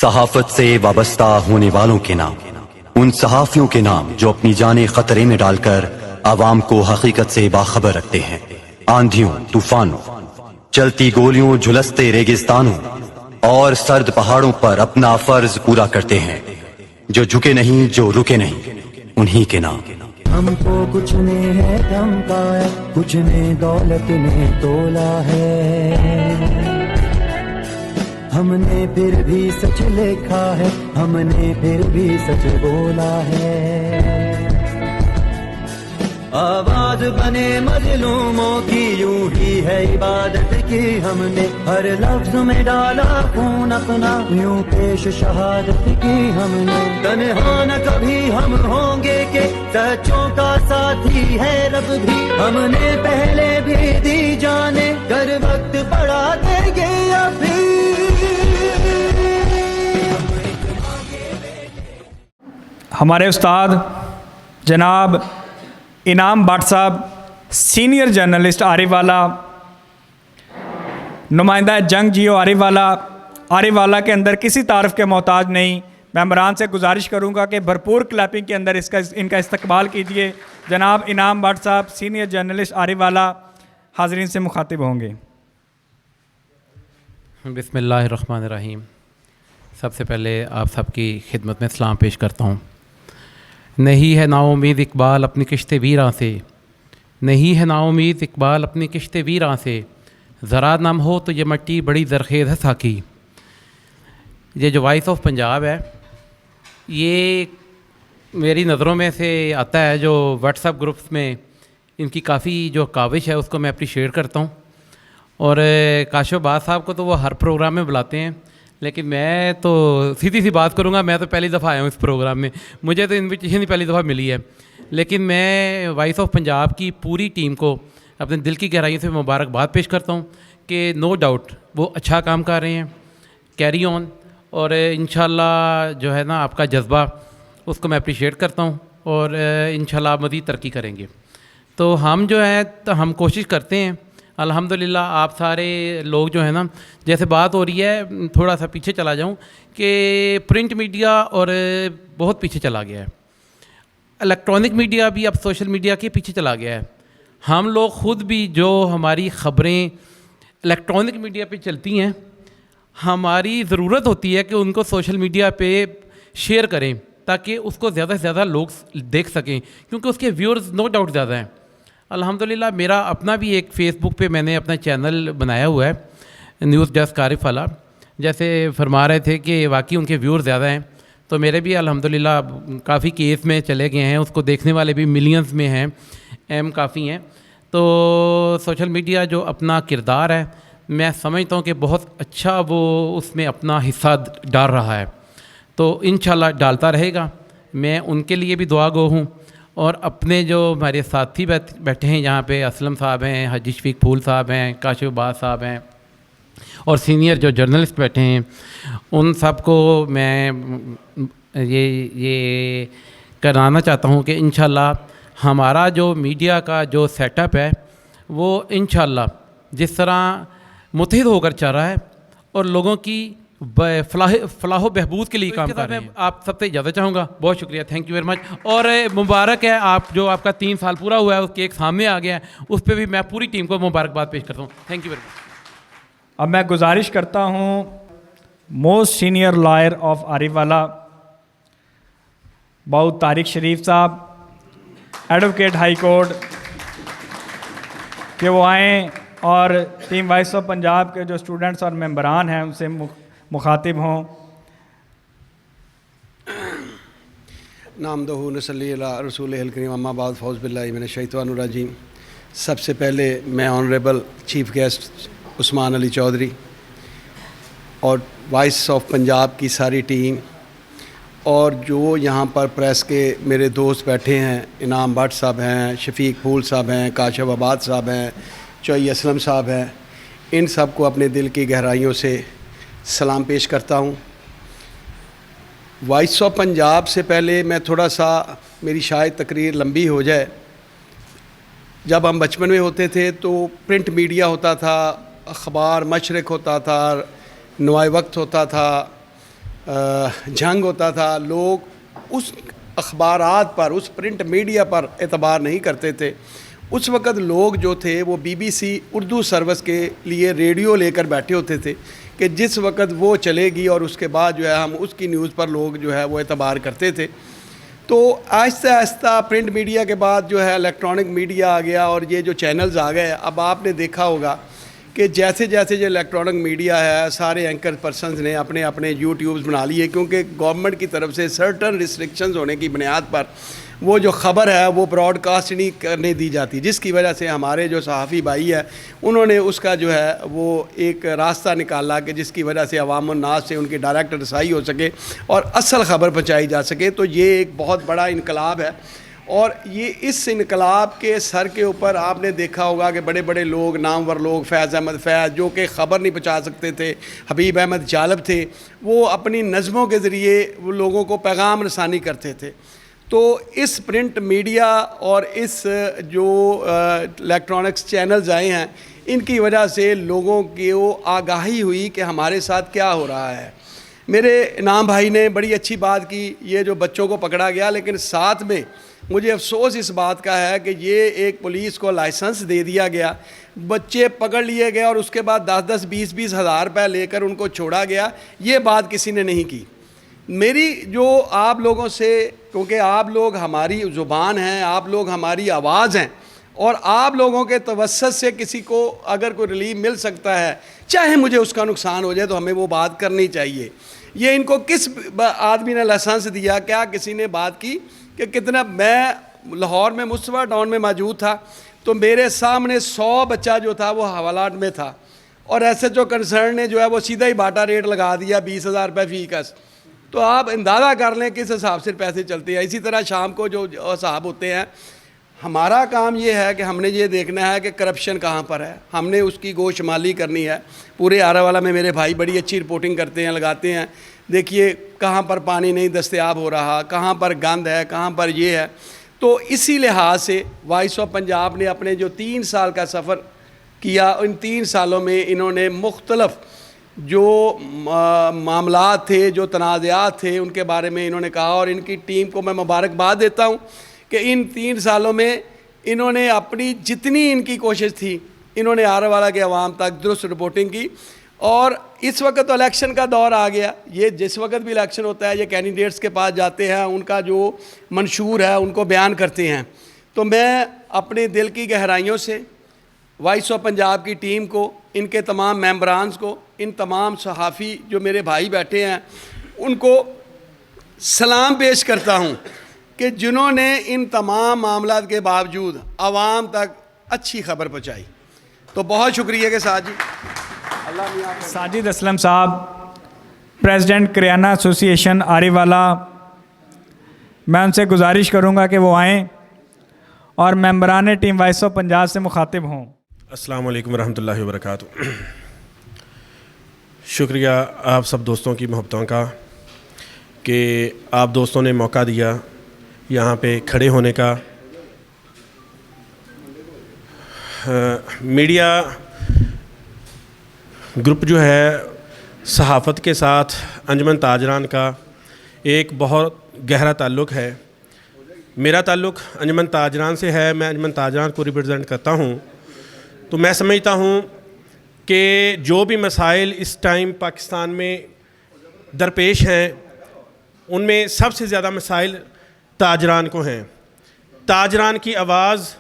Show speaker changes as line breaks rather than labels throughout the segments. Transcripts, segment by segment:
सहाफत से वाबस्ता होने वालों के नाम, उन सहाफियों के नाम जो अपनी जानें खतरे में डालकर आवाम को हकीकत से बाखबर रखते हैं। आंधियों, तूफानों, चलती गोलियों, झुलसते रेगिस्तानों और सर्द पहाड़ों पर अपना फर्ज पूरा करते हैं। जो झुके नहीं, जो रुके नहीं, उन्हीं के नाम।
हमको कुछ ने है धमकाया, कुछ ने दौलत में तोला है। हमने फिर भी सच लिखा है, हमने फिर भी सच बोला है। आवाज बने मजलूमों की, यूं ही है इबादत की हमने। हर लफ्ज में डाला खून अपना, यूं पेश शहादत की हमने। तन्हा न कभी हम होंगे के सच्चों का साथी है रब भी। हमने पहले भी दी जाने, कर वक्त पड़ा देंगे अभी।
हमारे उस्ताद जनाब इनाम भट्ट साहब, सीनियर जर्नलिस्ट आरिवाला, नुमाइंदा जंग जियो आरिवाला के अंदर किसी तारफ़ के मोहताज नहीं। मेंबरान से गुजारिश करूंगा कि भरपूर क्लैपिंग के अंदर इनका इस्तकबाल कीजिए। जनाब इनाम भट्ट साहब, सीनियर जर्नलिस्ट आरिवाला, हाज़रीन से मुखातिब होंगे।
बिस्मिल्लाहिर्रहमानिर्रहीम। सबसे पहले आप सबकी खिदमत में सलाम पेश करता हूँ। नहीं है नाउमीद इकबाल अपनी किश्ते वीरां से, नहीं है नाउमीद इकबाल अपनी किश्ते वीरां से। ज़रा नम हो तो ये मट्टी बड़ी ज़रख़ेज़ है साकी। ये जो वॉइस ऑफ पंजाब है, ये मेरी नज़रों में से आता है। जो व्हाट्सएप ग्रुप्स में इनकी काफ़ी जो काविश है उसको मैं अप्रिशिएट करता हूँ। और काशोबाज साहब को तो वो हर प्रोग्राम में बुलाते हैं, लेकिन मैं तो सीधी सी बात करूँगा, मैं तो पहली दफ़ा आया हूँ इस प्रोग्राम में, मुझे तो इन्विटेशन ही पहली दफ़ा मिली है। लेकिन मैं वॉइस ऑफ पंजाब की पूरी टीम को अपने दिल की गहराइयों से मुबारकबाद पेश करता हूँ कि नो डाउट वो अच्छा काम कर रहे हैं। कैरी ऑन, और इंशाल्लाह जो है ना आपका जज्बा उसको मैं अप्रिशिएट करता हूँ, और इंशाल्लाह आप मज़ीद तरक्की करेंगे। तो हम जो है तो हम कोशिश करते हैं अल्हम्दुलिल्लाह। आप सारे लोग जो है ना, जैसे बात हो रही है, थोड़ा सा पीछे चला जाऊं कि प्रिंट मीडिया और बहुत पीछे चला गया है, इलेक्ट्रॉनिक मीडिया भी अब सोशल मीडिया के पीछे चला गया है। हम लोग ख़ुद भी जो हमारी ख़बरें इलेक्ट्रॉनिक मीडिया पे चलती हैं, हमारी ज़रूरत होती है कि उनको सोशल मीडिया पे शेयर करें ताकि उसको ज़्यादा से ज़्यादा लोग देख सकें, क्योंकि उसके व्यूअर्स नो डाउट ज़्यादा हैं। अल्हम्दुलिल्लाह मेरा अपना भी एक फ़ेसबुक पे मैंने अपना चैनल बनाया हुआ है, न्यूज़ डेस्क आरिफ वाला। जैसे फरमा रहे थे कि वाकई उनके व्यूअर ज़्यादा हैं, तो मेरे भी अल्हम्दुलिल्लाह काफ़ी केस में चले गए हैं, उसको देखने वाले भी मिलियंस में हैं, एम काफ़ी हैं। तो सोशल मीडिया जो अपना किरदार है, मैं समझता हूँ कि बहुत अच्छा वो उसमें अपना हिस्सा डाल रहा है, तो इंशाल्लाह डालता रहेगा। मैं उनके लिए भी दुआ गो हूँ। और अपने जो हमारे साथी बैठे हैं यहाँ पे, असलम साहब हैं, हाजी शफीक फूल साहब हैं, काशिफबाज साहब हैं, और सीनियर जो जर्नलिस्ट बैठे हैं, उन सब को मैं ये कराना चाहता हूँ कि इंशाल्लाह हमारा जो मीडिया का जो सेटअप है वो इंशाल्लाह जिस तरह मुत्तहिद होकर चल रहा है और लोगों की फलाह बहबूद के लिए काम कर रहे हैं। आप सबसे इजाज़त चाहूँगा। बहुत शुक्रिया, थैंक यू वेरी मच। और मुबारक है आप जो आपका 3 साल पूरा हुआ है, उसके एक सामने आ गया है, उस पर भी मैं पूरी टीम को मुबारकबाद पेश करता हूँ। Thank you very much.
अब मैं गुजारिश करता हूँ मोस्ट सीनियर लॉयर ऑफ आरिवाला बहुत तारिक शरीफ साहब, एडवोकेट हाई कोर्ट, कि वो आएँ और टीम वॉइस ऑफ पंजाब के जो स्टूडेंट्स और मेंबरान हैं उनसे मुखातिब हों।
नामदहू नसल्ली अला रसूलिल करीम अम्मा बाद फौज़ बिल्लाहि मिनश शैतानिर रजीम। सबसे पहले मैं honourable chief guest Usman Ali Chaudhary और वॉइस ऑफ पंजाब की सारी टीम, और जो यहाँ पर प्रेस के मेरे दोस्त बैठे हैं, इनाम भट्ट साहब हैं, शफीक फूल साहब हैं, काशिफबाज साहब हैं, चौई असलम साहब हैं, इन सब को अपने दिल की गहराइयों से सलाम पेश करता हूँ। वॉइस ऑफ पंजाब से पहले मैं थोड़ा सा, मेरी शायद तकरीर लंबी हो जाए। जब हम बचपन में होते थे तो प्रिंट मीडिया होता था, अखबार मशरक होता था, नुआए वक्त होता था, जंग होता था, लोग उस अखबारात पर, उस प्रिंट मीडिया पर एतबार नहीं करते थे। उस वक़्त लोग जो थे वो BBC उर्दू सर्विस के लिए रेडियो लेकर बैठे होते थे कि जिस वक़्त वो चलेगी और उसके बाद जो है हम उसकी न्यूज़ पर लोग जो है वो एतबार करते थे। तो आहिस्ता आहिस्ता प्रिंट मीडिया के बाद जो है इलेक्ट्रॉनिक मीडिया आ गया और ये जो चैनल्स आ गए। अब आपने देखा होगा कि जैसे जैसे जो इलेक्ट्रॉनिक मीडिया है, सारे एंकर पर्सनस ने अपने अपने यूट्यूब्स बना लिए, क्योंकि गवर्नमेंट की तरफ से सर्टन रिस्ट्रिक्शंस होने की बुनियाद पर वो जो ख़बर है वो ब्रॉडकास्ट नहीं करने दी जाती, जिसकी वजह से हमारे जो सहाफ़ी भाई है उन्होंने उसका जो है वो एक रास्ता निकाला कि जिसकी वजह से अवाम नास से उनकी डायरेक्ट रसाई हो सके और असल ख़बर पहुँचाई जा सके। तो ये एक बहुत बड़ा इनकलाब है और ये इस इनकलाब के सर के ऊपर आपने देखा होगा कि बड़े बड़े लोग, नामवर लोग, फैज़ अहमद फैज़ जो कि ख़बर नहीं पहुँचा सकते थे, हबीब अहमद जालब थे, वो अपनी नज़मों के ज़रिए वो लोगों को पैगाम रसानी करते थे। तो इस प्रिंट मीडिया और इस जो इलेक्ट्रॉनिक्स चैनल्स आए हैं, इनकी वजह से लोगों की वो आगाही हुई कि हमारे साथ क्या हो रहा है। मेरे इनाम भाई ने बड़ी अच्छी बात की, ये जो बच्चों को पकड़ा गया, लेकिन साथ में मुझे अफसोस इस बात का है कि ये एक पुलिस को लाइसेंस दे दिया गया, बच्चे पकड़ लिए गए और उसके बाद 10-10, 20-20 हज़ार रुपये लेकर उनको छोड़ा गया। ये बात किसी ने नहीं की। मेरी जो आप लोगों से, क्योंकि आप लोग हमारी ज़ुबान हैं, आप लोग हमारी आवाज़ हैं और आप लोगों के तवस्सुत से किसी को अगर कोई रिलीफ मिल सकता है, चाहे मुझे उसका नुकसान हो जाए, तो हमें वो बात करनी चाहिए। ये इनको किस आदमी ने लाइसेंस दिया? क्या किसी ने बात की कि कितना? मैं लाहौर में मुस्तफा टाउन में मौजूद था तो मेरे सामने 100 बच्चा जो था वो हवालात में था और SHO कंसर्न ने जो है वो सीधा ही बाटा रेट लगा दिया 20,000 रुपये फ़ी कस। तो आप अंदाज़ा कर लें किस हिसाब से पैसे चलते हैं। इसी तरह शाम को जो हिसाब होते हैं, हमारा काम ये है कि हमने ये देखना है कि करप्शन कहाँ पर है, हमने उसकी गोशमाली करनी है। पूरे आरावाला में मेरे भाई बड़ी अच्छी रिपोर्टिंग करते हैं, लगाते हैं, देखिए कहाँ पर पानी नहीं दस्तयाब हो रहा, कहाँ पर गंद है, कहाँ पर ये है। तो इसी लिहाज से वॉइस ऑफ पंजाब ने अपने जो 3 साल का सफ़र किया, इन 3 सालों में इन्होंने मुख्तलफ़ जो मामलात थे, जो तनाज़ात थे, उनके बारे में इन्होंने कहा और इनकी टीम को मैं मुबारकबाद देता हूँ कि इन 3 सालों में इन्होंने अपनी जितनी इनकी कोशिश थी, इन्होंने आरावाला के अवाम तक दुरुस्त रिपोर्टिंग की। और इस वक्त तो इलेक्शन का दौर आ गया, ये जिस वक्त भी इलेक्शन होता है ये कैंडिडेट्स के पास जाते हैं, उनका जो मंशूर है उनको बयान करते हैं। तो मैं अपने दिल की गहराइयों से वॉइस ऑफ पंजाब की टीम को, इनके तमाम मेंबरान्स को, इन तमाम सहाफ़ी जो मेरे भाई बैठे हैं उनको सलाम पेश करता हूँ कि जिन्होंने इन तमाम मामलात के बावजूद आवाम तक अच्छी खबर पहुँचाई। तो बहुत शुक्रिया के साथ जी।
साजिद असलम साहब, प्रेसिडेंट करियाना एसोसिएशन आरीवाला, मैं उनसे गुजारिश करूँगा कि वो आएँ और मेंबरान टीम वॉइस ऑफ पंजाब से मुखातिब हों।
अस्सलाम वालेकुम रहमतुल्लाहि व बरकातुहू। शुक्रिया आप सब दोस्तों की मोहब्बतों का कि आप दोस्तों ने मौका दिया यहाँ पे खड़े होने का। मीडिया ग्रुप जो है, सहाफ़त के साथ अंजुमन ताजरान का एक बहुत गहरा ताल्लुक़ है। मेरा ताल्लुक़ अंजुमन ताजरान से है, मैं अंजुमन ताजरान को रिप्रेजेंट करता हूँ। तो मैं समझता हूँ कि जो भी मसाइल इस टाइम पाकिस्तान में दरपेश हैं, उनमें सबसे ज़्यादा मसाइल ताजरान को हैं। ताजरान की आवाज़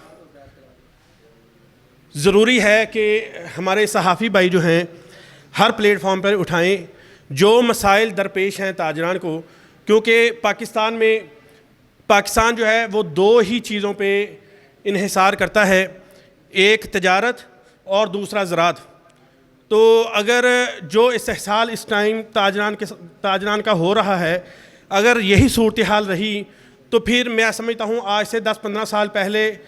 ज़रूरी है कि हमारे सहाफ़ी भाई जो हैं हर प्लेटफॉर्म पर उठाएं जो मसाइल दरपेश हैं ताजरान को, क्योंकि पाकिस्तान जो है वो 2 ही चीज़ों पे इन्हिसार करता है, एक तजारत और दूसरा ज़राअत। तो अगर जो इस्तेहसाल इस टाइम ताजरान का हो रहा है, अगर यही सूरत हाल रही तो फिर मैं समझता हूँ आज से 10-15 साल पहले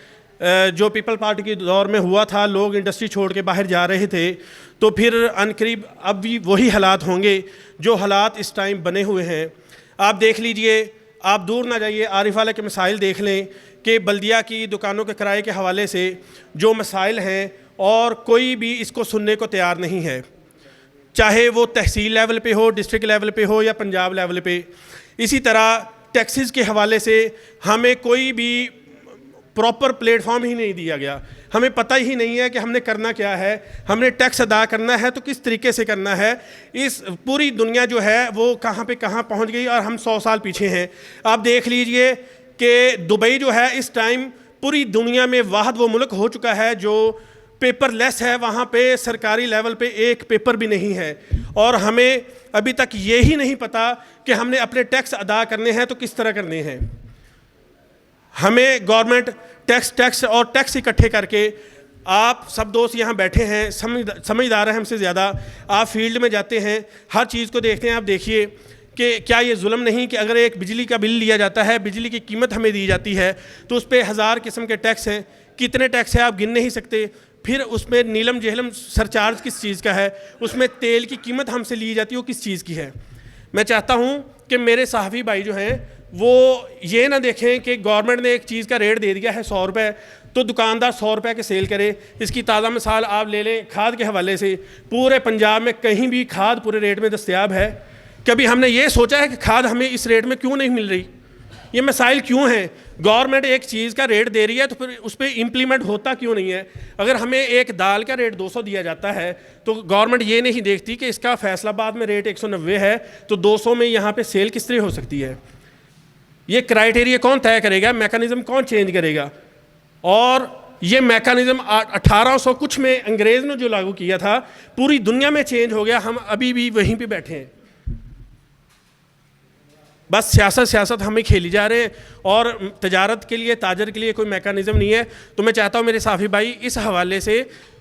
जो पीपल पार्टी के दौर में हुआ था, लोग इंडस्ट्री छोड़ के बाहर जा रहे थे, तो फिर अनकरीब अब भी वही हालात होंगे जो हालात इस टाइम बने हुए हैं। आप देख लीजिए, आप दूर ना जाइए, आरिफवाला के मसाइल देख लें कि बल्दिया की दुकानों के किराए के हवाले से जो मसाइल हैं और कोई भी इसको सुनने को तैयार नहीं है। चाहे वो तहसील लेवल पे हो, डिस्ट्रिक्ट लेवल पे हो या पंजाब लेवल पे। इसी तरह टैक्सेस के हवाले से हमें कोई भी प्रॉपर प्लेटफॉर्म ही नहीं दिया गया। हमें पता ही नहीं है कि हमने करना क्या है, हमने टैक्स अदा करना है तो किस तरीके से करना है। इस पूरी दुनिया जो है वो कहाँ पे कहाँ पहुँच गई और हम 100 साल पीछे हैं। आप देख लीजिए कि दुबई जो है इस टाइम पूरी दुनिया में वाहद वो मुल्क हो चुका है जो पेपरलेस है। वहाँ पे सरकारी लेवल पे एक पेपर भी नहीं है और हमें अभी तक ये ही नहीं पता कि हमने अपने टैक्स अदा करने हैं तो किस तरह करने हैं। हमें गवर्नमेंट टैक्स और टैक्स इकट्ठे करके, आप सब दोस्त यहाँ बैठे हैं, समझदार हैं हमसे ज़्यादा, आप फील्ड में जाते हैं, हर चीज़ को देखते हैं। आप देखिए कि क्या ये जुल्म नहीं कि अगर एक बिजली का बिल लिया जाता है, बिजली की कीमत हमें दी जाती है तो उस पर 1000 किस्म के टैक्स हैं। कितने टैक्स हैं आप गिन नहीं सकते। फिर उसमें नीलम जहलम सरचार्ज किस चीज़ का है, उसमें तेल की कीमत हमसे ली जाती है वो किस चीज़ की है। मैं चाहता हूँ कि मेरे सहाफ़ी भाई जो हैं वो ये ना देखें कि गवर्नमेंट ने एक चीज़ का रेट दे दिया है 100 रुपये तो दुकानदार 100 रुपये के सेल करे। इसकी ताज़ा मिसाल आप ले लें खाद के हवाले से। पूरे पंजाब में कहीं भी खाद पूरे रेट में दस्तयाब है? कभी हमने ये सोचा है कि खाद हमें इस रेट में क्यों नहीं मिल रही? ये मसाइल क्यों हैं? गवर्नमेंट एक चीज़ का रेट दे रही है तो फिर उस पर इम्प्लीमेंट होता क्यों नहीं है? अगर हमें एक दाल का रेट 200 दिया जाता है तो गवर्नमेंट ये नहीं देखती कि इसका फैसलाबाद में रेट 190 है तो 200 में यहाँ पे सेल किस तरह हो सकती है। ये क्राइटेरिया कौन तय करेगा? मैकेनिज़्म कौन चेंज करेगा? और ये मैकेनिज़्म 1800 कुछ में अंग्रेज़ ने जो लागू किया था पूरी दुनिया में चेंज हो गया, हम अभी भी वहीं पे बैठे हैं। बस सियासत हमें खेली जा रहे हैं और तजारत के लिए, ताजर के लिए कोई मैकेनिज़्म नहीं है। तो मैं चाहता हूँ मेरे साफ़ी भाई इस हवाले से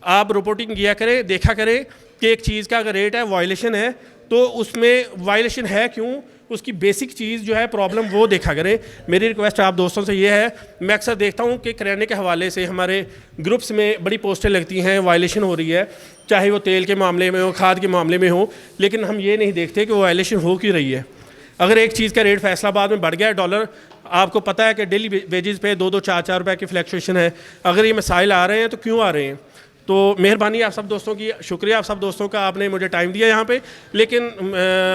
आप रिपोर्टिंग किया करें, देखा करें कि एक चीज़ का अगर रेट है वायलेशन है तो उसमें वायलेशन है क्यों, उसकी बेसिक चीज़ जो है प्रॉब्लम वो देखा करें। मेरी रिक्वेस्ट आप दोस्तों से ये है, मैं अक्सर देखता हूँ कि किराने के हवाले से हमारे ग्रुप्स में बड़ी पोस्टें लगती हैं, वायलेशन हो रही है, चाहे वो तेल के मामले में हो, खाद के मामले में हो, लेकिन हम ये नहीं देखते कि वो वायलेशन हो क्यों रही है। अगर एक चीज़ का रेट फैसलाबाद में बढ़ गया है डॉलर, आपको पता है कि डेली वेजेस पे 2-2, 4-4 रुपये की फ्लैक्चुएशन है। अगर ये मसाइल आ रहे हैं तो क्यों आ रहे हैं? तो मेहरबानी आप सब दोस्तों की, शुक्रिया आप सब दोस्तों का, आपने मुझे टाइम दिया यहाँ पे। लेकिन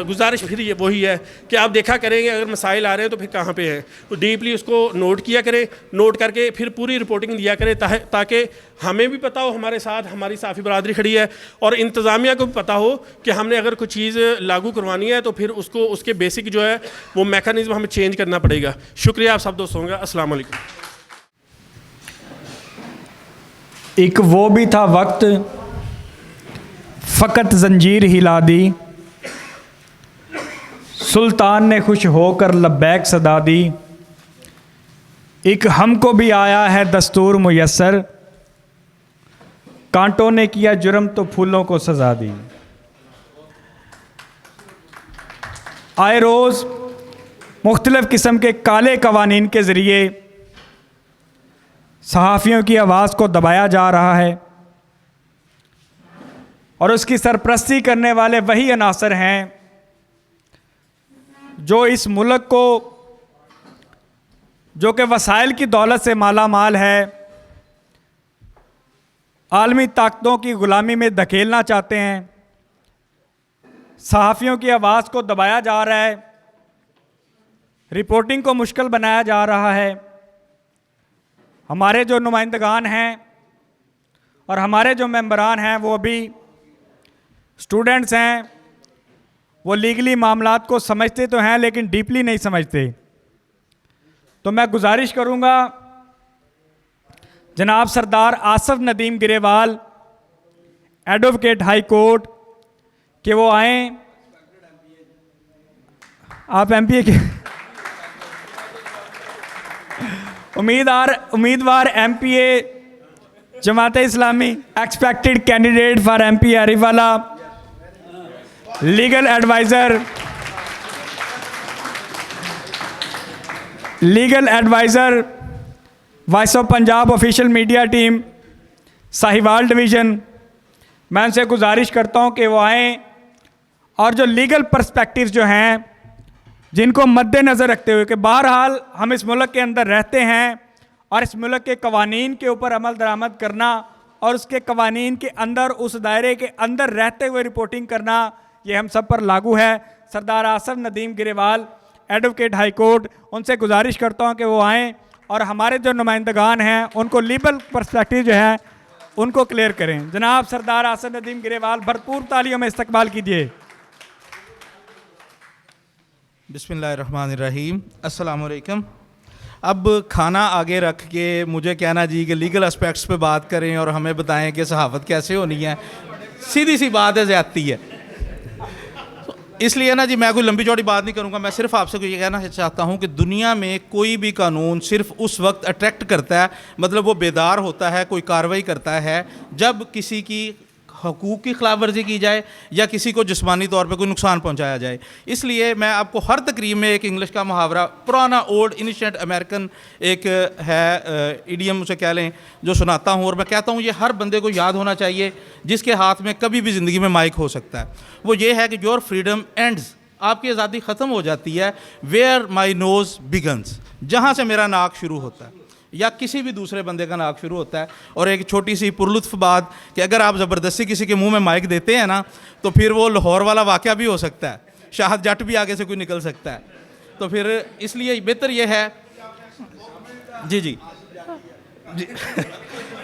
गुजारिश फिर ये वही है कि आप देखा करेंगे अगर मसाइल आ रहे हैं तो फिर कहाँ पे हैं, तो डीपली उसको नोट किया करें, नोट करके फिर पूरी रिपोर्टिंग दिया करें ताकि हमें भी पता हो हमारे साथ हमारी साफ़ी बरादरी खड़ी है और इंतज़ामिया को भी पता हो कि हमने अगर कुछ चीज़ लागू करवानी है तो फिर उसको उसके बेसिक जो है वो मैकेनिज़्म हमें चेंज करना पड़ेगा। शुक्रिया आप सब दोस्तों का। अस्सलाम वालेकुम।
एक वो भी था वक्त फ़कत जंजीर हिला दी, सुल्तान ने खुश होकर लब्बैक सदा दी। एक हमको भी आया है दस्तूर मुयस्सर, कांटों ने किया जुर्म तो फूलों को सजा दी। आए रोज़ मुख्तलिफ़ किस्म के काले कवानीन के ज़रिए सहाफ़ियों की आवाज़ को दबाया जा रहा है और उसकी सरपरस्ती करने वाले वही अनासर हैं जो इस मुल्क को, जो कि वसाइल की दौलत से माला माल है, आलमी ताकतों की ग़ुलामी में धकेलना चाहते हैं। सहाफ़ियों की आवाज़ को दबाया जा रहा है, रिपोर्टिंग को मुश्किल बनाया जा रहा है। हमारे जो नुमाइंदगान हैं और हमारे जो मेंबरान हैं वो अभी स्टूडेंट्स हैं, वो लीगली मामलात को समझते तो हैं लेकिन डीपली नहीं समझते। तो मैं गुजारिश करूंगा जनाब Sardar Asif Nadeem Girewal, advocate high court, कि वो आएँ। आप एमपीए के उम्मीदवार MPA Jamaat Islami, expected candidate for MP अरीवाला, legal adviser voice of Punjab official media team Sahiwal division, मैं उनसे गुजारिश करता हूं कि वो आएँ और जो लीगल पर्सपेक्टिव्स जो हैं जिनको मद्देनज़र रखते हुए कि बहरहाल हम इस मुल्क के अंदर रहते हैं और इस मुल्क के कवानीन के ऊपर अमल दरामद करना और उसके कवानीन के अंदर, उस दायरे के अंदर रहते हुए रिपोर्टिंग करना, ये हम सब पर लागू है। Sardar Asif Nadeem Girewal, advocate high court, उनसे गुजारिश करता हूँ कि वो आएँ और हमारे जो नुमाइंदगान हैं उनको लीगल पर्सपेक्टिव जो है उनको क्लियर करें। जनाब सरदार आसफ नदीम गिरेवाल, भरपूर तालियों में इस्तकबाल कीजिए।
बिस्मिल्लाहिर्रहमानिर्रहीम, अस्सलाम वालेकुम। अब खाना आगे रख के मुझे कहना जी कि लीगल एस्पेक्ट्स पे बात करें और हमें बताएं कि सहाफ़त कैसे होनी है, सीधी सी बात है, ज़्यादती है। इसलिए ना जी मैं कोई लंबी चौड़ी बात नहीं करूँगा। मैं सिर्फ आपसे ये कहना चाहता हूँ कि दुनिया में कोई भी कानून सिर्फ उस वक्त अट्रैक्ट करता है, मतलब वो बेदार होता है, कोई कार्रवाई करता है, जब किसी की हकूक़ की खिलाफ वर्जी की जाए या किसी को जिस्मानी तौर पे कोई नुकसान पहुंचाया जाए। इसलिए मैं आपको हर तकरीब में एक इंग्लिश का मुहावरा, पुराना ओल्ड इनिशिएंट अमेरिकन एक है इडियम उसे कह लें, जो सुनाता हूँ और मैं कहता हूँ ये हर बंदे को याद होना चाहिए जिसके हाथ में कभी भी ज़िंदगी में माइक हो सकता है। वो ये है कि योर फ्रीडम एंड्स, आपकी आज़ादी ख़त्म हो जाती है वेयर माई नोज़ बिगन्स, जहाँ से मेरा नाक शुरू होता है या किसी भी दूसरे बंदे का नाक शुरू होता है। और एक छोटी सी पुरलुत्फ बात कि अगर आप ज़बरदस्ती किसी के मुंह में माइक देते हैं ना, तो फिर वो लाहौर वाला वाक़या भी हो सकता है, शाहद जट भी आगे से कोई निकल सकता है। तो फिर इसलिए बेहतर ये है जी जी जी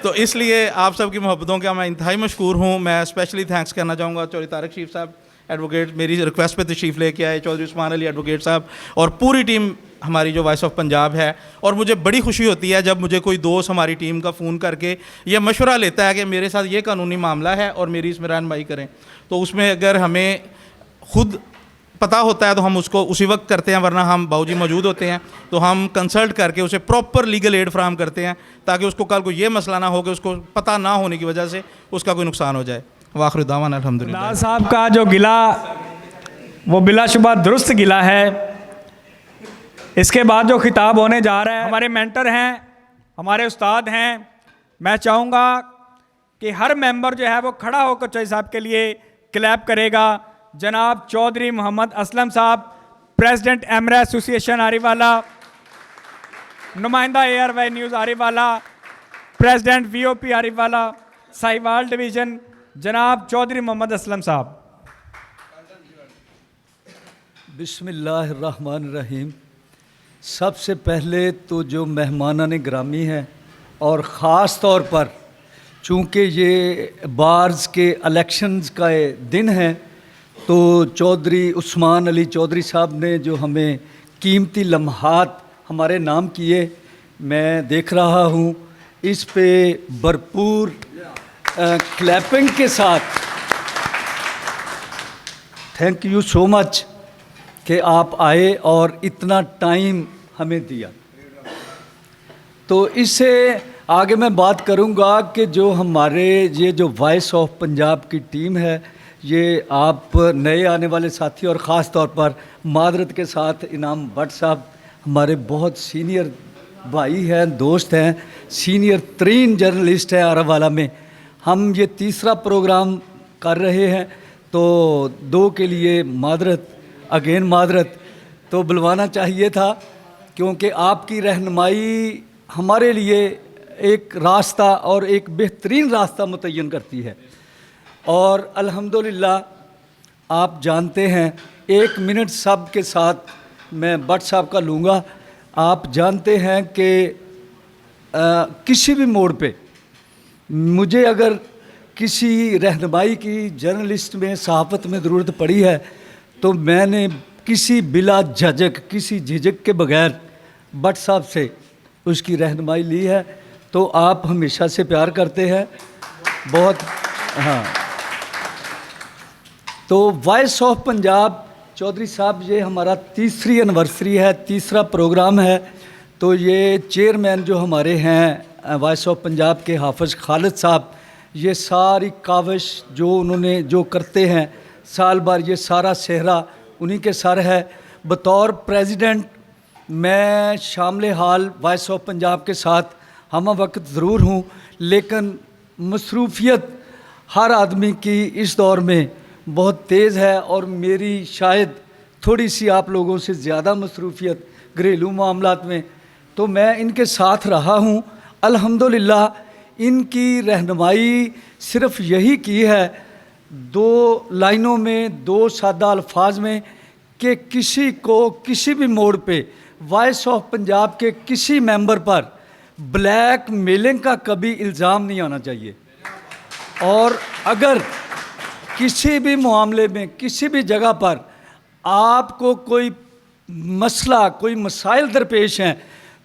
तो इसलिए आप सब की मोहब्बतों का मैं इंतहाई मशकूर हूँ। मैं स्पेशली थैंक्स करना चाहूँगा चौधरी तारक शीफ साहब एडवोकेट, मेरी रिक्वेस्ट पे तशरीफ़ लेके आए, चौधरी उस्मान अली एडवोकेट साहब और पूरी टीम हमारी जो वॉइस ऑफ पंजाब है। और मुझे बड़ी खुशी होती है जब मुझे कोई दोस्त हमारी टीम का फ़ोन करके ये मशवरा लेता है कि मेरे साथ ये कानूनी मामला है और मेरी इसमें रहनुमाई करें। तो उसमें अगर हमें खुद पता होता है तो हम उसको उसी वक्त करते हैं, वरना हम बाबूजी मौजूद होते हैं तो हम कंसल्ट करके उसे प्रॉपर लीगल एड फ्राहम करते हैं, ताकि उसको कल को ये मसला ना हो कि उसको पता ना होने की वजह से उसका कोई नुकसान हो जाए। वाखिर दावाना अल्हम्दुलिल्लाह।
साहब का जो गिला वो बिलाशुबा दुरुस्त गिला है। इसके बाद जो खिताब होने जा रहा है, हमारे मेंटर हैं, हमारे उस्ताद हैं, मैं चाहूँगा कि हर मेंबर जो है वो खड़ा होकर चौधरी साहब के लिए क्लैप करेगा। जनाब चौधरी मोहम्मद असलम साहब, प्रेसिडेंट एमरा एसोसिएशन आरीवाला, नुमाइंदा ARY न्यूज़ आरीवाला, प्रेसिडेंट VOP आरीवाला, साहिवाल डिवीज़न, जनाब चौधरी मोहम्मद असलम साहब।
बिस्मिल्लाहिर्रहमानिर्रहीम। सबसे पहले तो जो मेहमानान गिरामी हैं और ख़ास तौर पर चूँकि ये बार्स के इलेक्शंस का दिन है, तो चौधरी उस्मान अली चौधरी साहब ने जो हमें कीमती लम्हात हमारे नाम किए, मैं देख रहा हूँ इस पे भरपूर क्लैपिंग के साथ थैंक यू सो मच कि आप आए और इतना टाइम हमें दिया। तो इससे आगे मैं बात करूंगा कि जो हमारे ये जो वॉइस ऑफ पंजाब की टीम है, ये आप नए आने वाले साथी और ख़ास तौर पर मादरत के साथ इनाम भट्ट साहब हमारे बहुत सीनियर भाई हैं, दोस्त हैं, सीनियर तरीन जर्नलिस्ट हैं आरावाला में। हम ये तीसरा प्रोग्राम कर रहे हैं, तो 2 के लिए मादरत, अगेन मादरत तो बुलवाना चाहिए था, क्योंकि आपकी रहनुमाई हमारे लिए एक रास्ता और एक बेहतरीन रास्ता मुतय्यन करती है। और अल्हम्दुलिल्लाह आप जानते हैं, 1 मिनट सब के साथ मैं भट्ट साहब का लूँगा। आप जानते हैं कि किसी भी मोड़ पे मुझे अगर किसी रहनुमाई की जर्नलिस्ट में, सहाफ़त में ज़रूरत पड़ी है, तो मैंने किसी बिला झिझक, किसी झिझक के बगैर भट्ट साहब से उसकी रहनुमाई ली है। तो आप हमेशा से प्यार करते हैं बहुत। हाँ, तो वॉइस ऑफ पंजाब चौधरी साहब, ये हमारा 3री एनिवर्सरी है, 3रा प्रोग्राम है। तो ये चेयरमैन जो हमारे हैं वॉइस ऑफ पंजाब के हाफिज़ खालिद साहब, ये सारी काविश जो उन्होंने जो करते हैं साल भर, ये सारा सेहरा उन्हीं के सर है। बतौर प्रेसिडेंट मैं शामिल हाल वॉइस ऑफ पंजाब के साथ हम वक्त ज़रूर हूँ, लेकिन मसरूफ़ियत हर आदमी की इस दौर में बहुत तेज़ है और मेरी शायद थोड़ी सी आप लोगों से ज़्यादा मसरूफ़ियत घरेलू मामलात में, तो मैं इनके साथ रहा हूँ। अल्हम्दुलिल्लाह
इनकी रहनुमाई सिर्फ यही की है 2 लाइनों में, 2 सादा अल्फाज में, कि किसी को किसी भी मोड़ पे वॉइस ऑफ पंजाब के किसी मेंबर पर ब्लैक मेलिंग का कभी इल्ज़ाम नहीं आना चाहिए। और अगर किसी भी मामले में किसी भी जगह पर आपको कोई मसला, कोई मसाइल दरपेश हैं,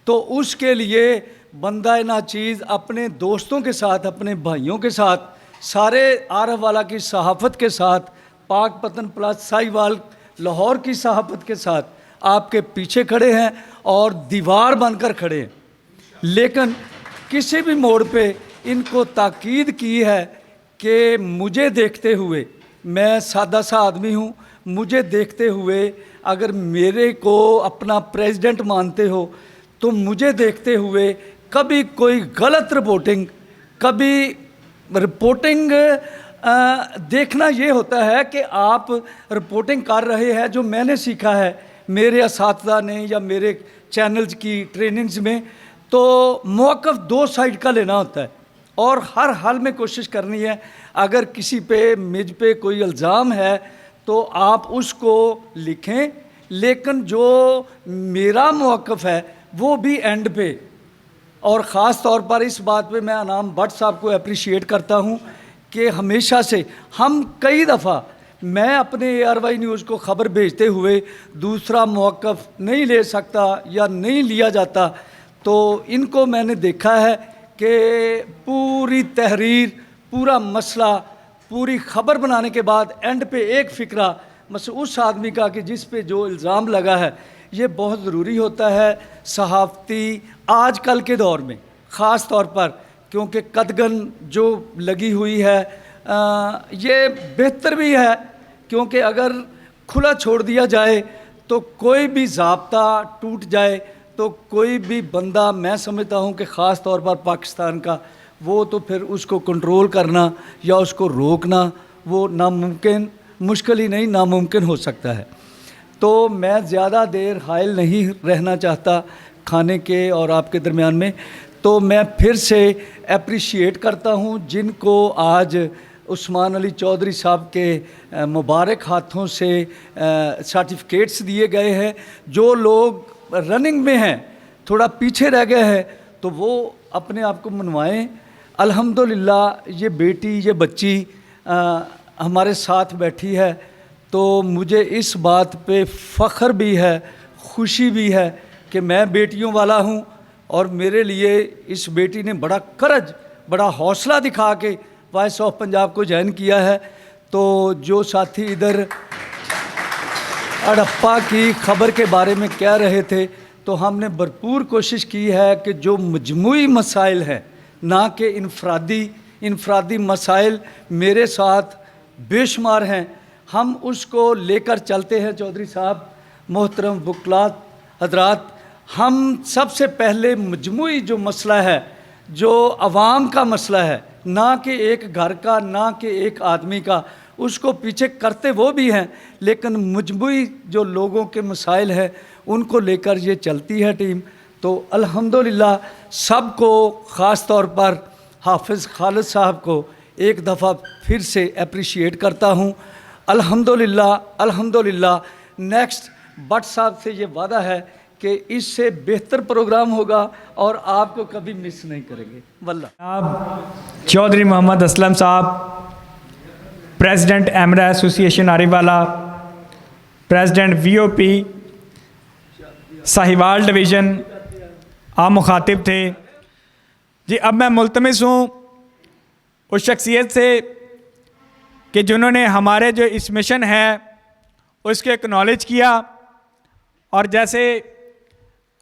तो उसके लिए बंदा नाचीज़ अपने दोस्तों के साथ, अपने भाइयों के साथ, सारे आरफ वाला की सहाफ़त के साथ, पाक पतन प्लस साहिवाल लाहौर की सहाफ़त के साथ आपके पीछे खड़े हैं और दीवार बनकर खड़े हैं। लेकिन किसी भी मोड़ पे इनको ताकीद की है कि मुझे देखते हुए, मैं सादा सा आदमी हूँ, मुझे देखते हुए अगर मेरे को अपना प्रेसिडेंट मानते हो तो मुझे देखते हुए कभी कोई गलत रिपोर्टिंग, कभी रिपोर्टिंग देखना ये होता है कि आप रिपोर्टिंग कर रहे हैं, जो मैंने सीखा है मेरे असातिज़ा ने या मेरे चैनल्स की ट्रेनिंग्स में, तो मौक़िफ़ 2 साइड का लेना होता है और हर हाल में कोशिश करनी है। अगर किसी पे मुझ पे कोई इल्ज़ाम है तो आप उसको लिखें, लेकिन जो मेरा मौक़िफ़ है वो भी एंड पे। और ख़ास तौर पर इस बात पे मैं अनाम भट्ट साहब को अप्रिशिएट करता हूँ कि हमेशा से हम कई दफ़ा, मैं अपने ARY न्यूज़ को ख़बर भेजते हुए दूसरा मौक़िफ़ नहीं ले सकता या नहीं लिया जाता, तो इनको मैंने देखा है कि पूरी तहरीर, पूरा मसला, पूरी ख़बर बनाने के बाद एंड पे एक फ़िक्रा बस उस आदमी का कि जिस पे जो इल्ज़ाम लगा है, ये बहुत ज़रूरी होता है सहाफ़ती आजकल के दौर में, ख़ास तौर पर क्योंकि कदगन जो लगी हुई है ये बेहतर भी है, क्योंकि अगर खुला छोड़ दिया जाए तो कोई भी ज़ाब्ता टूट जाए तो कोई भी बंदा, मैं समझता हूँ कि ख़ास तौर पर पाकिस्तान का, वो तो फिर उसको कंट्रोल करना या उसको रोकना वो नामुमकिन, मुश्किल ही नहीं नामुमकिन हो सकता है। तो मैं ज़्यादा देर हायल नहीं रहना चाहता खाने के और आपके दरमियान में, तो मैं फिर से अप्रिशिएट करता हूँ जिनको आज उस्मान अली चौधरी साहब के मुबारक हाथों से सर्टिफिकेट्स दिए गए हैं। जो लोग रनिंग में हैं, थोड़ा पीछे रह गए हैं, तो वो अपने आप को मनवाएं। अल्हम्दुलिल्लाह ये बेटी, ये बच्ची हमारे साथ बैठी है, तो मुझे इस बात पे फ़ख्र भी है, खुशी भी है कि मैं बेटियों वाला हूँ और मेरे लिए इस बेटी ने बड़ा करज, बड़ा हौसला दिखा के वॉइस ऑफ पंजाब को ज्वाइन किया है। तो जो साथी इधर हड़प्पा की ख़बर के बारे में कह रहे थे, तो हमने भरपूर कोशिश की है कि जो मजमूई मसाइल हैं, ना कि इनफरादी मसाइल मेरे साथ बेशुमार हैं, हम उसको लेकर चलते हैं। चौधरी साहब, मोहतरम वकलात हजरात, हम सबसे पहले मजमूई जो मसला है, जो आवाम का मसला है, ना कि एक घर का, ना कि एक आदमी का, उसको पीछे करते वो भी हैं, लेकिन मजमूई जो लोगों के मसाइल हैं उनको लेकर ये चलती है टीम। तो अल्हम्दुलिल्लाह सबको, ख़ास तौर पर हाफिज़ खालिद साहब को एक दफ़ा फिर से अप्रिशिएट करता हूँ। अल्हम्दुलिल्लाह नेक्स्ट भट्ट साहब से ये वादा है कि इससे बेहतर प्रोग्राम होगा और आपको कभी मिस नहीं करेंगे। वल्लाह।
आप चौधरी मोहम्मद असलम साहब, प्रेसिडेंट एमरा एसोसिएशन आरीवाला, प्रेसिडेंट VOP साहिवाल डिवीज़न, आप मुखातिब थे जी। अब मैं मुल्तमिस हूँ उस शख्सियत से कि जिन्होंने हमारे जो इस मिशन है उसके एक्नॉलेज किया, और जैसे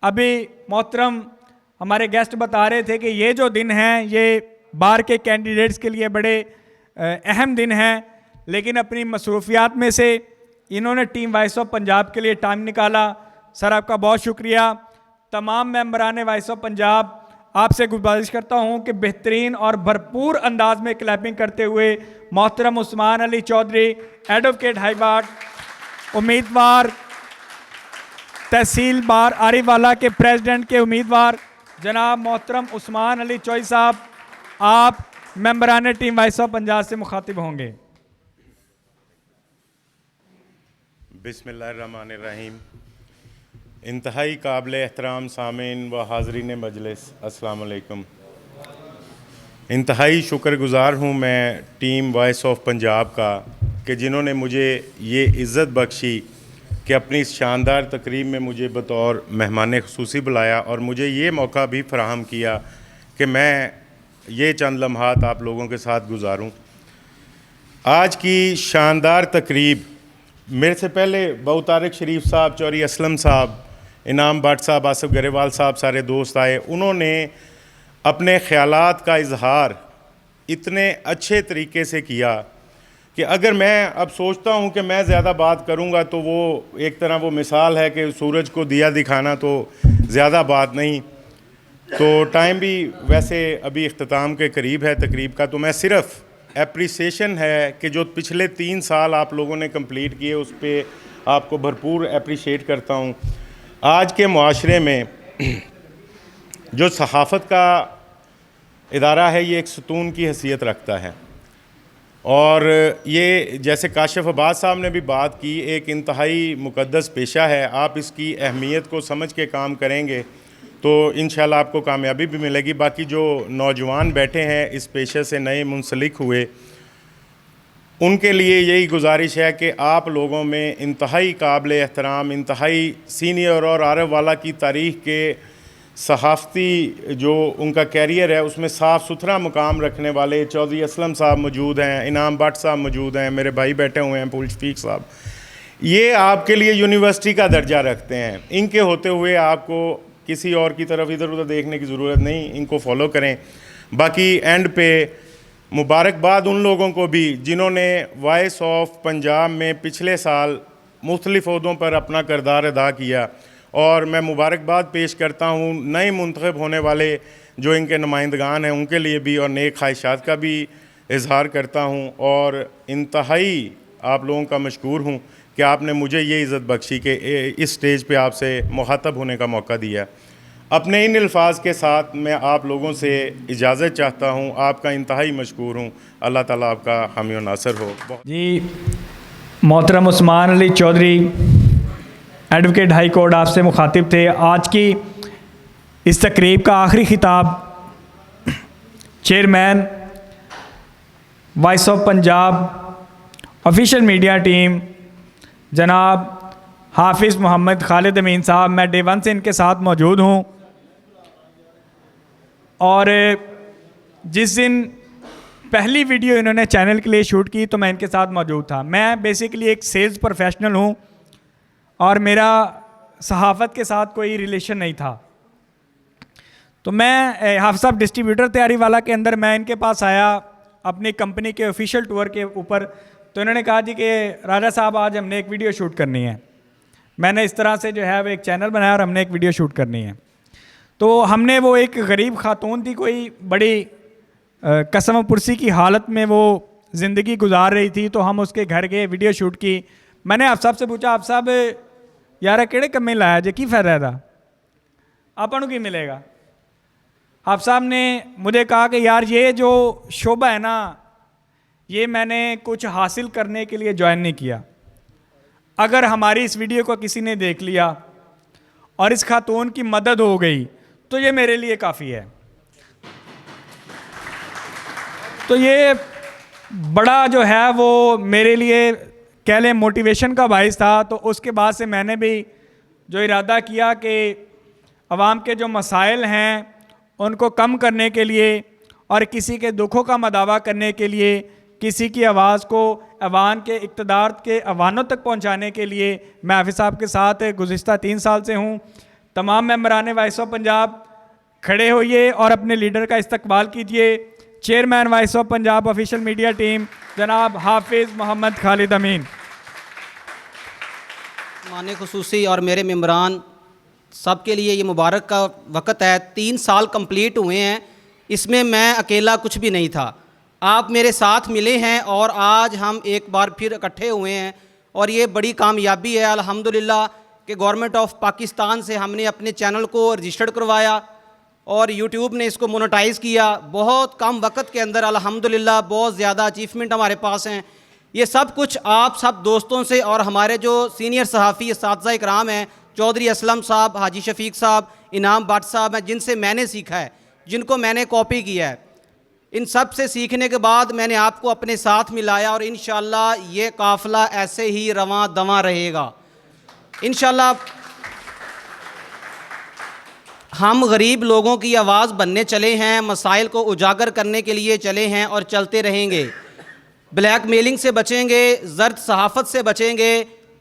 अभी मोहतरम हमारे गेस्ट बता रहे थे कि ये जो दिन हैं ये बार के कैंडिडेट्स के लिए बड़े अहम दिन हैं, लेकिन अपनी मसरूफियात में से इन्होंने टीम वॉइस ऑफ पंजाब के लिए टाइम निकाला। सर आपका बहुत शुक्रिया। तमाम मेंबरान वॉइस ऑफ पंजाब, आपसे गुजारिश करता हूँ कि बेहतरीन और भरपूर अंदाज में क्लैपिंग करते हुए मोहतरम Usman Ali Chaudhary, advocate high court, उम्मीदवार तहसील बार आरीवाला के प्रेसिडेंट के उम्मीदवार जनाब मोहतरम उस्मान अली चौधरी साहब, आप मेंबरान टीम वॉइस ऑफ पंजाब से मुखातिब होंगे।
बिस्मिल्लाहिर्रहमानिर्रहीम। इंतहाई काबिल एहतराम सामीन व हाज़रीन मजलिस, अस्सलाम वालेकुम। इंतहाई शुक्रगुज़ार हूँ मैं टीम वॉइस ऑफ पंजाब का कि जिन्होंने मुझे ये इज़्ज़त बख्शी कि अपनी इस शानदार तकरीब में मुझे बतौर मेहमान ख़ुसूसी बुलाया और मुझे ये मौका भी फ़राहम किया कि मैं ये चंद लम्हात आप लोगों के साथ गुजारूँ। आज की शानदार तकरीब मेरे से पहले बाऊ तारिक शरीफ साहब, चौधरी असलम साहब, इनाम भट्ट साहब, आसिफ गरेवाल साहब, सारे दोस्त आए। उन्होंने अपने ख़यालात का इजहार इतने अच्छे तरीके से किया कि अगर मैं अब सोचता हूँ कि मैं ज़्यादा बात करूँगा तो वो एक तरह वो मिसाल है कि सूरज को दिया दिखाना, तो ज़्यादा बात नहीं। तो टाइम भी वैसे अभी इख्तिताम के करीब है तकरीब का, तो मैं सिर्फ़ एप्रिसिएशन है कि जो पिछले 3 साल आप लोगों ने कंप्लीट किए उस पर आपको भरपूर एप्रिशिएट करता हूँ। आज के मुआशरे में जो सहाफ़त का इदारा है ये एक सतून की हैसियत रखता है और ये जैसे काशिफ अब्बास साहब ने भी बात की, एक इंतहाई मुक़द्दस पेशा है। आप इसकी अहमियत को समझ के काम करेंगे तो इंशाल्लाह आपको कामयाबी भी मिलेगी। बाकी जो नौजवान बैठे हैं इस पेशे से नए मुंसलिक हुए, उनके लिए यही गुजारिश है कि आप लोगों में इंतहाई काबिल एहतराम, इंतहाई सीनियर और आरव वाला की तारीख़ के सहाफ़ती जो उनका कैरियर है उसमें साफ़ सुथरा मुकाम रखने वाले चौधरी असलम साहब मौजूद हैं, इनाम भट्ट साहब मौजूद हैं, मेरे भाई बैठे हुए हैं पुल शफीक साहब, ये आपके लिए यूनिवर्सिटी का दर्जा रखते हैं। इनके होते हुए आपको किसी और की तरफ इधर उधर देखने की ज़रूरत नहीं, इनको फॉलो करें। बाकी एंड पे मुबारकबाद उन लोगों को भी जिन्होंने वॉइस ऑफ पंजाब में पिछले साल मुख्तलिफ़ ओहदों पर अपना किरदार अदा किया और मैं मुबारकबाद पेश करता हूँ नए मुंतखब होने वाले जो इनके नुमाइंदगान हैं उनके लिए भी, और नेक ख्वाहिशात का भी इजहार करता हूँ। और इंतहाई आप लोगों का मशकूर हूँ कि आपने मुझे ये इज़्ज़त बख्शी कि इस स्टेज पे आपसे मुखातब होने का मौका दिया। अपने इन अल्फाज के साथ मैं आप लोगों से इजाज़त चाहता हूँ। आपका इंतहाई मशकूर हूँ। अल्लाह ताला आपका हामी और नासर हो।
जी मोहतरम Usman Ali Chaudhary advocate high court आपसे मुखातिब थे। आज की इस तकरीब का आखिरी खिताब chairman voice of Punjab official media team जनाब हाफिज़ मोहम्मद खालिद अमीन साहब, मैं डे 1 से इनके साथ मौजूद हूँ और जिस दिन पहली वीडियो इन्होंने चैनल के लिए शूट की तो मैं इनके साथ मौजूद था। मैं बेसिकली एक सेल्स प्रोफेशनल हूँ और मेरा सहाफ़त के साथ कोई रिलेशन नहीं था। तो मैं हाफ़िज़ साहब डिस्ट्रीब्यूटर तैयारी वाला के अंदर मैं इनके पास आया अपनी कंपनी के ऑफिशियल टूर के ऊपर, तो इन्होंने कहा जी कि राजा साहब आज हमने एक वीडियो शूट करनी है। मैंने इस तरह से जो है वो एक चैनल बनाया और हमने एक वीडियो शूट करनी है। तो हमने वो एक गरीब खातून थी, कोई बड़ी कसम पुरसी की हालत में वो ज़िंदगी गुजार रही थी, तो हम उसके घर गए, वीडियो शूट की। मैंने आप साहब से पूछा, आप साहब यार केड़े कम्मे लाया जे, की फ़ायदा था, आपको की मिलेगा? आप साहब ने मुझे कहा कि यार ये जो शोबा है ना, ये मैंने कुछ हासिल करने के लिए ज्वाइन नहीं किया। अगर हमारी इस वीडियो को किसी ने देख लिया और इस खातून की मदद हो गई तो ये मेरे लिए काफ़ी है। तो ये बड़ा जो है वो मेरे लिए कह लें मोटिवेशन का बाइस था। तो उसके बाद से मैंने भी जो इरादा किया कि अवाम के जो मसाइल हैं उनको कम करने के लिए और किसी के दुखों का मदावा करने के लिए, किसी की आवाज़ को अवान के इक़्तिदार के अवानों तक पहुंचाने के लिए मैं हाफिज़ साहब के साथ गुज़िश्ता 3 साल से हूं। तमाम मेंबरान वॉइस ऑफ पंजाब खड़े होइए और अपने लीडर का इस्तकबाल कीजिए। Chairman voice of Punjab official media team जनाब हाफिज़ मोहम्मद खालिद अमीन।
माने खुसूसी और मेरे मेंबरान सब के लिए ये मुबारक का वक़्त है। 3 साल कंप्लीट हुए हैं, इसमें मैं अकेला कुछ भी नहीं था। आप मेरे साथ मिले हैं और आज हम एक बार फिर इकट्ठे हुए हैं और ये बड़ी कामयाबी है अल्हम्दुलिल्लाह कि गवर्नमेंट ऑफ पाकिस्तान से हमने अपने चैनल को रजिस्टर्ड करवाया और यूट्यूब ने इसको मोनेटाइज़ किया बहुत कम वक्त के अंदर। अल्हम्दुलिल्लाह बहुत ज़्यादा अचीवमेंट हमारे पास हैं। ये सब कुछ आप सब दोस्तों से और हमारे जो सीनियर सहाफ़ी इस्ताज़ा इकराम हैं, चौधरी असलम साहब, हाजी शफीक साहब, इनाम भट्ट साहब हैं, जिनसे मैंने सीखा है, जिनको मैंने कॉपी किया है, इन सब से सीखने के बाद मैंने आपको अपने साथ मिलाया और इंशाअल्लाह ये काफ़िला ऐसे ही रवां दवां रहेगा। इंशाअल्लाह हम गरीब लोगों की आवाज़ बनने चले हैं, मसाइल को उजागर करने के लिए चले हैं और चलते रहेंगे। ब्लैक मेलिंग से बचेंगे, ज़र्द सहाफ़त से बचेंगे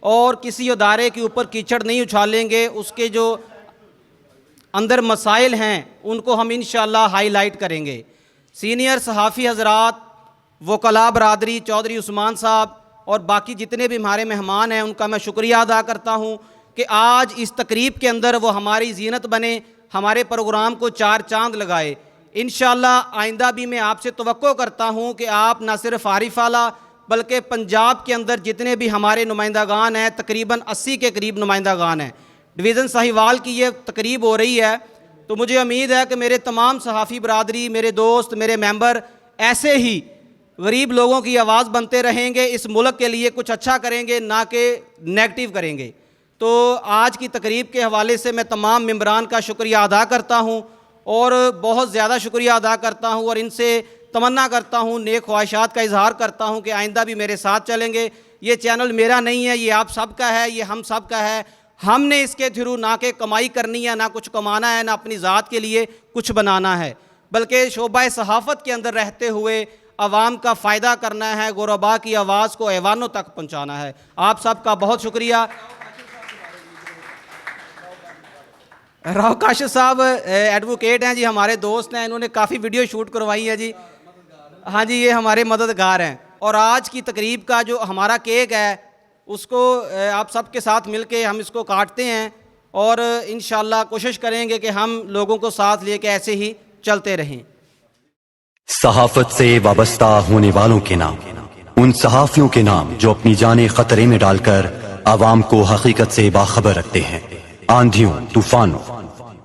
और किसी अदारे के ऊपर कीचड़ नहीं उछालेंगे। उसके जो अंदर मसाइल हैं उनको हम इंशाअल्लाह हाईलाइट करेंगे। सीनियर सहाफ़ी हज़रात, वकला बरादरी, चौधरी उस्मान साहब और बाकी जितने भी हमारे मेहमान हैं, उनका मैं शुक्रिया अदा करता हूँ कि आज इस तकरीब के अंदर वो हमारी ज़ीनत बने, हमारे प्रोग्राम को चार चांद लगाए। इंशाअल्लाह आइंदा भी मैं आपसे तवक्को करता हूँ कि आप न सिर्फ आरिफ आला बल्कि पंजाब के अंदर जितने भी हमारे नुमाइंदागान हैं, तकरीबन 80 के करीब नुमाइंदागान हैं, डिवीज़न साहिवाल की ये तकरीब हो रही है, तो मुझे उम्मीद है कि मेरे तमाम सहाफ़ी बरादरी, मेरे दोस्त, मेरे मेंबर ऐसे ही गरीब लोगों की आवाज़ बनते रहेंगे, इस मुल्क के लिए कुछ अच्छा करेंगे, ना कि नेगेटिव करेंगे। तो आज की तकरीब के हवाले से मैं तमाम मेंबरान का शुक्रिया अदा करता हूँ और बहुत ज़्यादा शुक्रिया अदा करता हूँ और इनसे तमन्ना करता हूँ, नेक ख्वाहिशात का इजहार करता हूँ कि आइंदा भी मेरे साथ चलेंगे। ये चैनल मेरा नहीं है, ये आप सब का है, ये हम सब का है। हमने इसके थ्रू ना कि कमाई करनी है, ना कुछ कमाना है, ना अपनी ज़ात के लिए कुछ बनाना है, बल्कि शोबा सहाफ़त के अंदर रहते हुए आवाम का फ़ायदा करना है, गुरबा की आवाज़ को ऐवानों तक पहुँचाना है। आप सब का बहुत शुक्रिया। राव काशिफ साहब एडवोकेट हैं जी, हमारे दोस्त हैं, इन्होंने काफ़ी वीडियो शूट करवाई है जी। हाँ जी, ये हमारे मददगार हैं। और आज की तकरीब का जो हमारा केक है उसको आप सबके साथ मिलके हम इसको काटते हैं और इंशाअल्लाह कोशिश करेंगे कि हम लोगों को साथ लेके ऐसे ही चलते रहें।
सहाफत से वाबस्ता होने वालों के नाम, उन सहाफियों के नाम जो अपनी जानें खतरे में डालकर आवाम को हकीकत से बाखबर रखते हैं। आंधियों, तूफानों,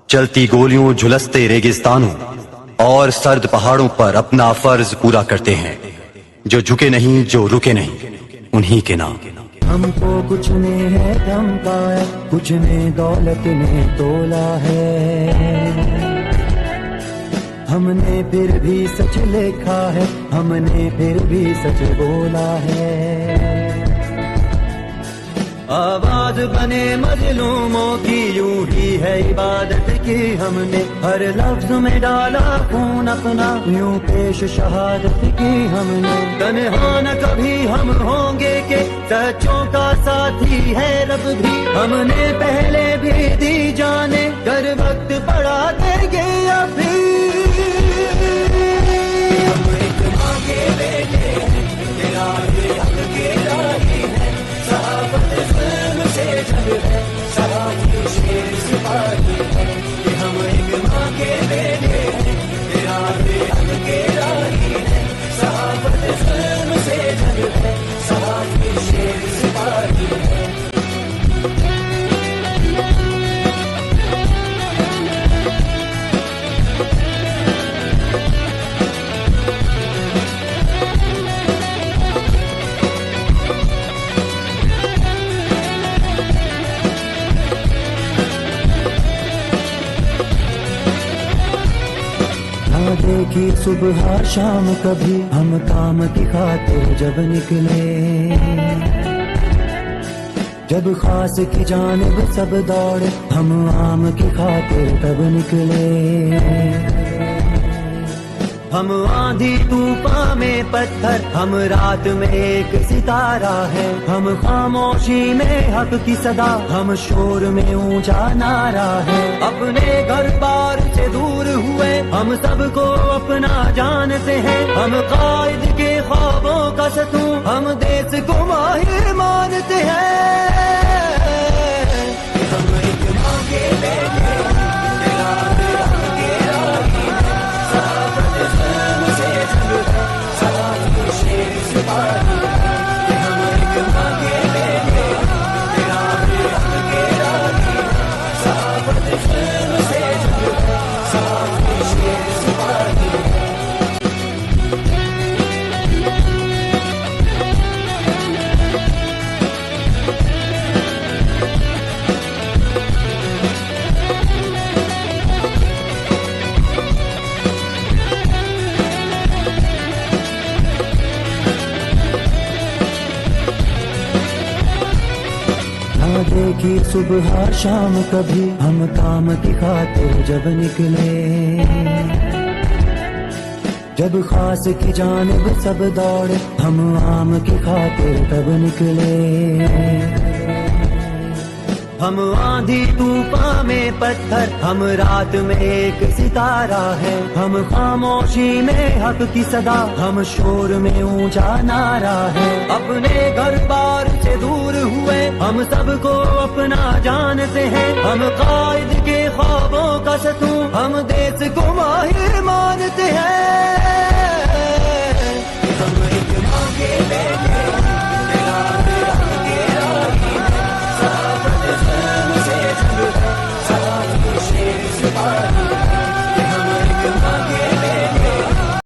चलती गोलियों, झुलसते रेगिस्तानों और सर्द पहाड़ों पर अपना फर्ज पूरा करते हैं। जो झुके नहीं, जो रुके नहीं, उन्हीं के नाम।
हमको कुछ ने है धमकाया, कुछ ने दौलत ने तोला है, हमने फिर भी सच लिखा है, हमने फिर भी सच बोला है। आवाज बने मजलूमों की यूं ही है इबादत की हमने, हर लफ्ज में डाला खून अपना, यूं पेश शहादत की हमने। तन्हा न कभी हम होंगे के सच्चों का साथी है रब भी, हमने पहले भी दी जाने, कर वक्त पड़ा देंगे अभी। हम एक माँ के बेटे हैं, तेरा ये हक के राही है, सहाबत ज़ुल्म से जग है, सहाबी शेर सिपाही है, कि हम एक माँ के बेटे हैं, तेरा ये हक के राही है, सहाबत ज़ुल्म से जग है, सहाबी शेर सिपाही है। देखी सुबह शाम कभी हम काम की खातिर जब निकले, जब खास की जानिब सब दौड़े, हम आम की खातिर तब निकले। हम आंधी तूफान में पत्थर, हम रात में एक सितारा है, हम खामोशी में हक की सदा, हम शोर में ऊंचा नारा है। अपने घर बार से दूर हुए हम सबको अपना जानते हैं, हम कायद के ख्वाबों का सतूं, हम देश को माहिर मानते हैं। हम एक माँ के बेटे, तेरा हक के राही है, सहाबत ज़ुल्म से जंग है, सहाबी शेर सिपाही है, कि हम एक माँ के बेटे, तेरा हक के राही है, सहाबत ज़ुल्म से जंग है, सहाबी की सुबह शाम कभी हम काम की खातिर जब निकले, जब खास की जानिब सब दौड़े हम आम की खातिर तब निकले। हम आंधी तूफान में पत्थर, हम रात में एक सितारा है, हम खामोशी में हक की सदा, हम शोर में ऊंचा नारा है। अपने घर बार से दूर हुए हम सबको अपना जानते हैं, हम कायद के ख्वाबों का सतूं, हम देश को माहिर मानते हैं।